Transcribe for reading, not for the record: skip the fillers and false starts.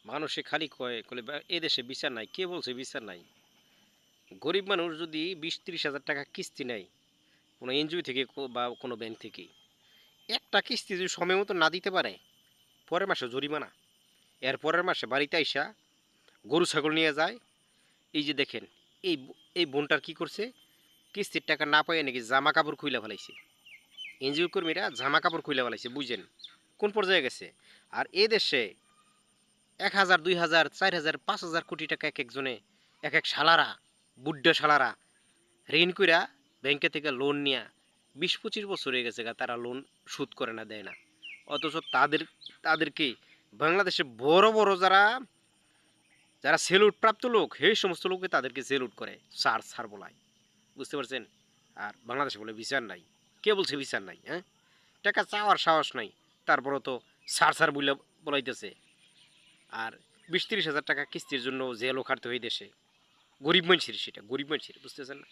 মানুষে খালি কয় কলে এ দেশে বিচার নাই। কে বলছে বিচার নাই? গরিব মানুষ যদি ২০-৩০ হাজার টাকা কিস্তি নেয় কোনো এনজিও থেকে বা কোনো ব্যাংক থেকে, একটা কিস্তি যদি সময় মতো না দিতে পারে, পরের মাসে জরিমানা। এর পরের মাসে বাড়িতে আইসা গরু ছাগল নিয়ে যায়। এই যে দেখেন, এই বোনটার কি করছে, কিস্তির টাকা না পাইয়া নাকি জামা কাপড় খুইলা ফেলাইছে। এনজিও কর্মীরা জামা কাপড় খুইলা ফেলাইছে, বুঝেন কোন পর্যায়ে গেছে। আর এ দেশে ১,০০০, ২,০০০, ৪,০০০, ৫,০০০ কোটি টাকা এক একজনে, এক এক শালারা, বুড্ডা শালারা ঋণ কইরা ব্যাংকে থেকে লোন নিয়া ২০-২৫ বছর হয়ে গেছে গা, তারা লোন শোধ করে না, দেয় না। অথচ তাদেরকে বাংলাদেশে বড় বড় যারা যারা সেলুট প্রাপ্ত লোক, সেই সমস্ত লোকে তাদেরকে সেলুট করে, স্যার স্যার বলায়। বুঝতে পারছেন? আর বাংলাদেশে বলে বিচার নাই। কে বলছে বিচার নাই? হ্যাঁ, টাকা চাওয়ার সাহস নাই, তারপরও তো স্যার স্যার বলে বলাইতেছে। আর ২০-৩০ হাজার টাকা কিস্তির জন্য জেলও খাটতে হয় দেশে। গরিব মানুষের, সেটা গরিব মানুষের, বুঝতেছেন না?